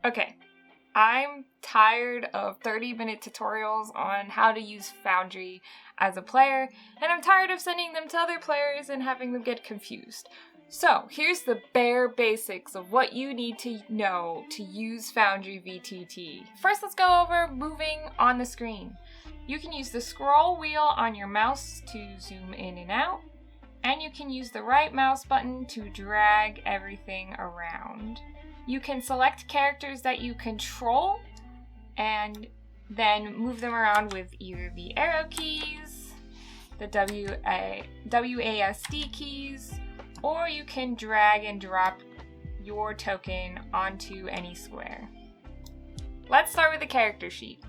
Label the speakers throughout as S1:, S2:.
S1: Okay, I'm tired of 30-minute tutorials on how to use Foundry as a player, and I'm tired of sending them to other players and having them get confused. So, here's the bare basics of what you need to know to use Foundry VTT. First, let's go over moving on the screen. You can use the scroll wheel on your mouse to zoom in and out, and you can use the right mouse button to drag everything around. You can select characters that you control and then move them around with either the arrow keys, the WASD keys, or you can drag and drop your token onto any square. Let's start with the character sheet.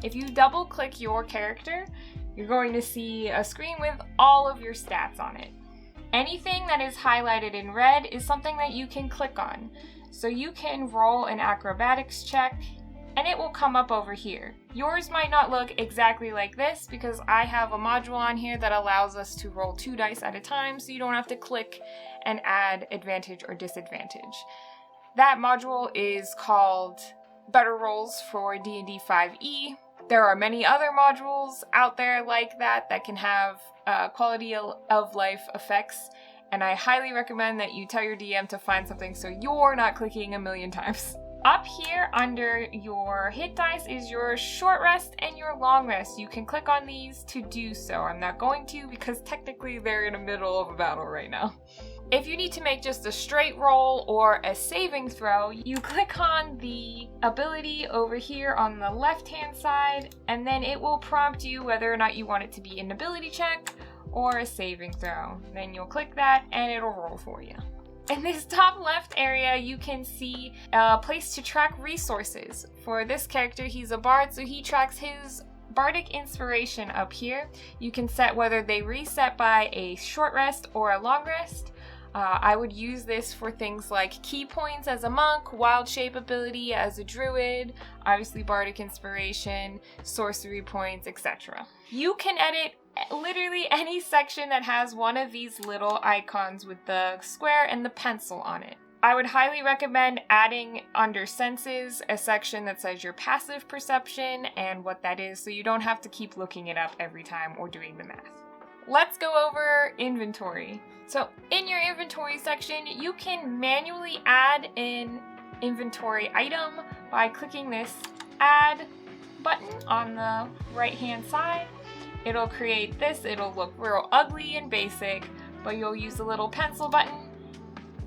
S1: If you double click your character, you're going to see a screen with all of your stats on it. Anything that is highlighted in red is something that you can click on. So you can roll an acrobatics check and it will come up over here. Yours might not look exactly like this because I have a module on here that allows us to roll 2 dice at a time, so you don't have to click and add advantage or disadvantage. That module is called Better Rolls for D&D 5e. There are many other modules out there like that that can have quality of life effects, and I highly recommend that you tell your DM to find something so you're not clicking a million times. Up here under your hit dice is your short rest and your long rest. You can click on these to do so. I'm not going to because technically they're in the middle of a battle right now. If you need to make just a straight roll or a saving throw, you click on the ability over here on the left-hand side, and then it will prompt you whether or not you want it to be an ability check or a saving throw. Then you'll click that and it'll roll for you. In this top left area, you can see a place to track resources. For this character, he's a bard, so he tracks his bardic inspiration up here. You can set whether they reset by a short rest or a long rest. I would use this for things like key points as a monk, wild shape ability as a druid, obviously bardic inspiration, sorcery points, etc. You can edit literally any section that has one of these little icons with the square and the pencil on it. I would highly recommend adding under senses a section that says your passive perception and what that is, so you don't have to keep looking it up every time or doing the math. Let's go over inventory. So in your inventory section, you can manually add an inventory item by clicking this add button on the right hand side. It'll create this. It'll look real ugly and basic, but you'll use the little pencil button.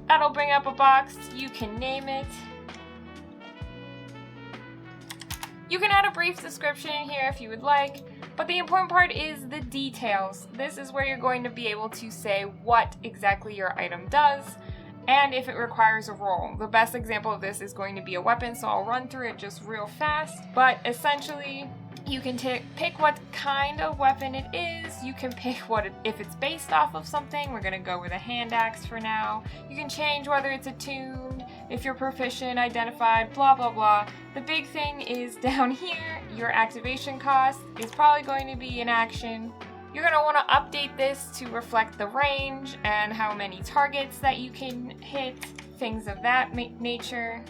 S1: That'll bring up a box. You can name it. You can add a brief description in here if you would like, but the important part is the details. This is where you're going to be able to say what exactly your item does and if it requires a roll. The best example of this is going to be a weapon, so I'll run through it just real fast, but essentially you can pick what kind of weapon it is. You can pick if it's based off of something. We're gonna go with a hand axe for now. You can change whether it's attuned, if you're proficient, identified, blah, blah, blah. The big thing is down here, your activation cost is probably going to be an action. You're gonna wanna update this to reflect the range and how many targets that you can hit, things of that nature.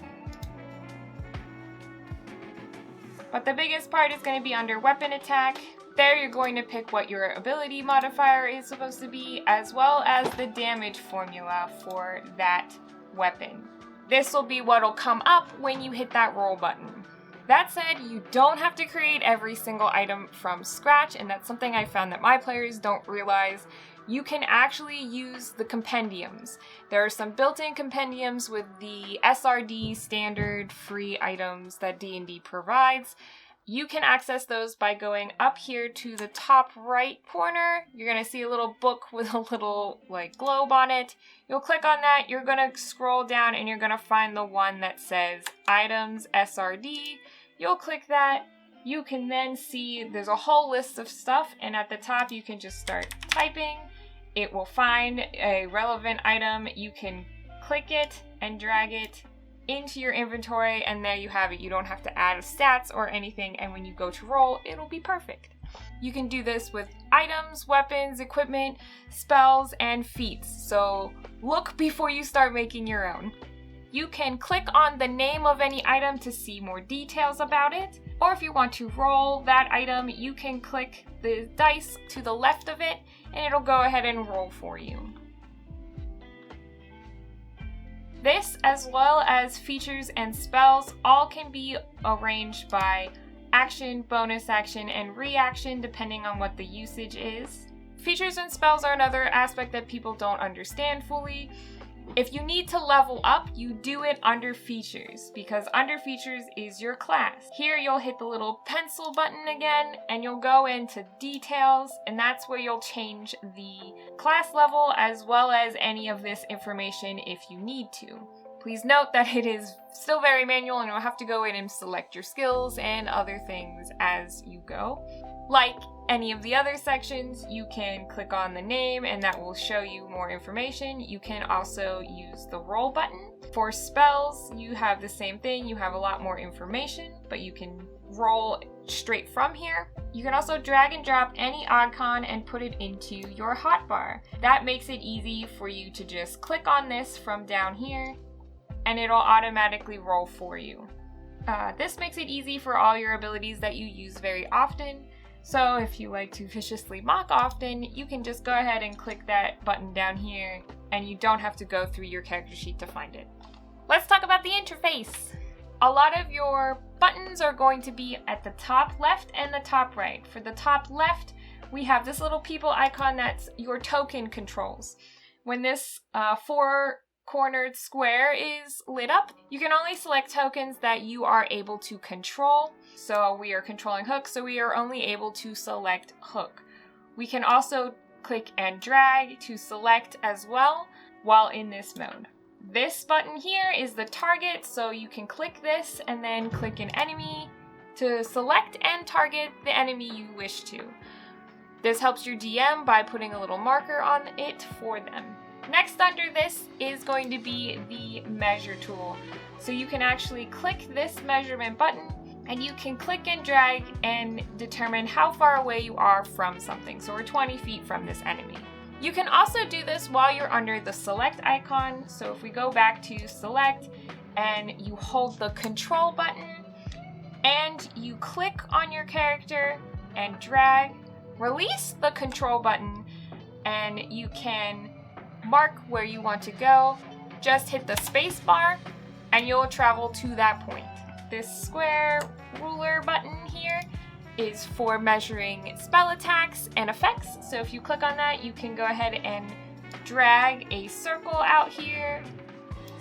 S1: But the biggest part is going to be under weapon attack. There you're going to pick what your ability modifier is supposed to be, as well as the damage formula for that weapon. This will be what will come up when you hit that roll button. That said, you don't have to create every single item from scratch, and that's something I found that my players don't realize. You can actually use the compendiums. There are some built-in compendiums with the SRD standard free items that D&D provides. You can access those by going up here to the top right corner. You're gonna see a little book with a little globe on it. You'll click on that, you're gonna scroll down and you're gonna find the one that says Items SRD. You'll click that. You can then see there's a whole list of stuff, and at the top you can just start typing. It will find a relevant item. You can click it and drag it into your inventory, and there you have it. You don't have to add stats or anything, and when you go to roll, it'll be perfect. You can do this with items, weapons, equipment, spells, and feats, so look before you start making your own. You can click on the name of any item to see more details about it, or if you want to roll that item, you can click the dice to the left of it and it'll go ahead and roll for you. This, as well as features and spells, all can be arranged by action, bonus action, and reaction depending on what the usage is. Features and spells are another aspect that people don't understand fully. If you need to level up, you do it under features, because under features is your class. Here you'll hit the little pencil button again, and you'll go into details, and that's where you'll change the class level as well as any of this information if you need to. Please note that it is still very manual and you'll have to go in and select your skills and other things as you go. Like any of the other sections, you can click on the name and that will show you more information. You can also use the roll button. For spells, you have the same thing. You have a lot more information, but you can roll straight from here. You can also drag and drop any icon and put it into your hotbar. That makes it easy for you to just click on this from down here and it'll automatically roll for you. This makes it easy for all your abilities that you use very often. So if you like to viciously mock often, you can just go ahead and click that button down here and you don't have to go through your character sheet to find it. Let's talk about the interface. A lot of your buttons are going to be at the top left and the top right. For the top left, we have this little people icon that's your token controls. When this four-cornered square is lit up, you can only select tokens that you are able to control. So we are controlling Hook, so we are only able to select Hook. We can also click and drag to select as well while in this mode. This button here is the target, so you can click this and then click an enemy to select and target the enemy you wish to. This helps your DM by putting a little marker on it for them. Next under this is going to be the measure tool. So you can actually click this measurement button and you can click and drag and determine how far away you are from something. So we're 20 feet from this enemy. You can also do this while you're under the select icon. So if we go back to select and you hold the control button and you click on your character and drag, release the control button and you can mark where you want to go. Just hit the space bar and you'll travel to that point. This square ruler button here is for measuring spell attacks and effects. So if you click on that, you can go ahead and drag a circle out here,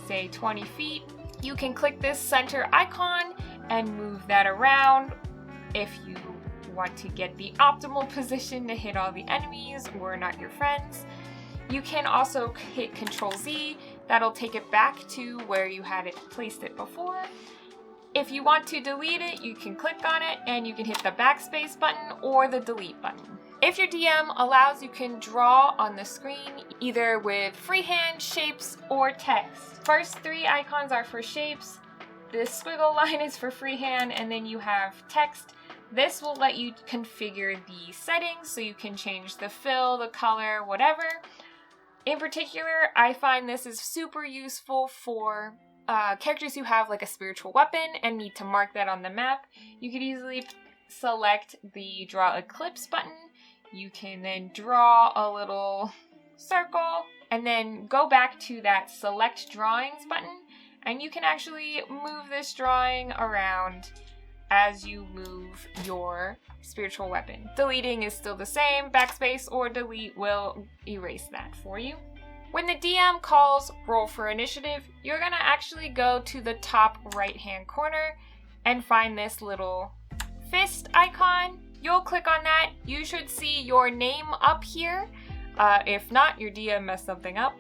S1: say 20 feet. You can click this center icon and move that around if you want to get the optimal position to hit all the enemies or not your friends. You can also hit Ctrl-Z, that'll take it back to where you had it placed it before. If you want to delete it, you can click on it and you can hit the backspace button or the delete button. If your DM allows, you can draw on the screen either with freehand, shapes, or text. First three icons are for shapes, this squiggle line is for freehand, and then you have text. This will let you configure the settings so you can change the fill, the color, whatever. In particular, I find this is super useful for characters who have like a spiritual weapon and need to mark that on the map. You could easily select the draw eclipse button. You can then draw a little circle and then go back to that select drawings button and you can actually move this drawing around as you move your spiritual weapon. Deleting is still the same. Backspace or delete will erase that for you. When the DM calls roll for initiative, you're gonna actually go to the top right hand corner and find this little fist icon. You'll click on that. You should see your name up here. If not, your DM messed something up.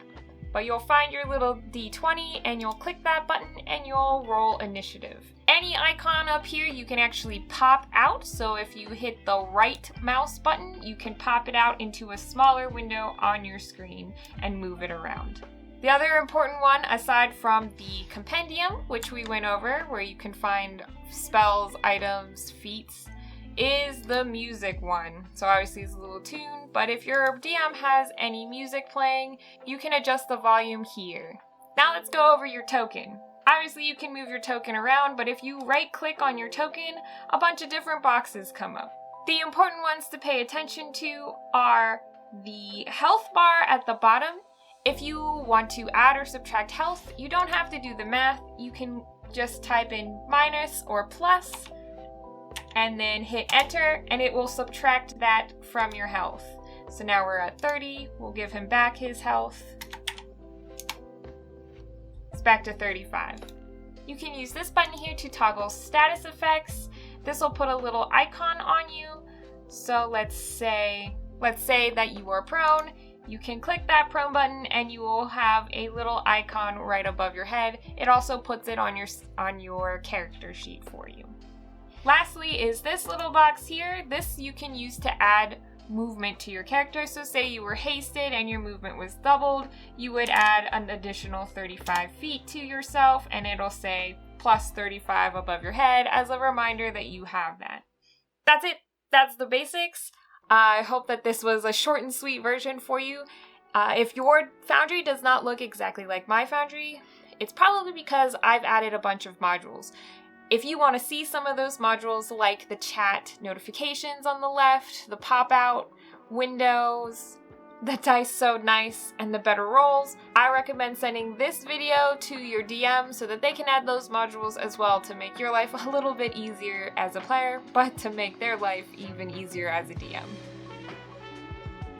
S1: But you'll find your little D20 and you'll click that button and you'll roll initiative. Any icon up here you can actually pop out, so if you hit the right mouse button, you can pop it out into a smaller window on your screen and move it around. The other important one, aside from the compendium, which we went over, where you can find spells, items, feats, is the music one. So obviously it's a little tune, but if your DM has any music playing, you can adjust the volume here. Now let's go over your token. Obviously you can move your token around, but if you right click on your token, a bunch of different boxes come up. The important ones to pay attention to are the health bar at the bottom. If you want to add or subtract health, you don't have to do the math. You can just type in minus or plus and then hit enter, and it will subtract that from your health. So now we're at 30, we'll give him back his health. It's back to 35. You can use this button here to toggle status effects. This will put a little icon on you. So let's say that you are prone. You can click that prone button and you will have a little icon right above your head. It also puts it on your character sheet for you. Lastly is this little box here. This you can use to add movement to your character. So say you were hasted and your movement was doubled, you would add an additional 35 feet to yourself and it'll say plus 35 above your head as a reminder that you have that. That's it. That's the basics. I hope that this was a short and sweet version for you. If your Foundry does not look exactly like my Foundry, it's probably because I've added a bunch of modules. If you want to see some of those modules, like the chat notifications on the left, the pop-out windows, the dice so nice, and the better rolls, I recommend sending this video to your DM so that they can add those modules as well to make your life a little bit easier as a player, but to make their life even easier as a DM.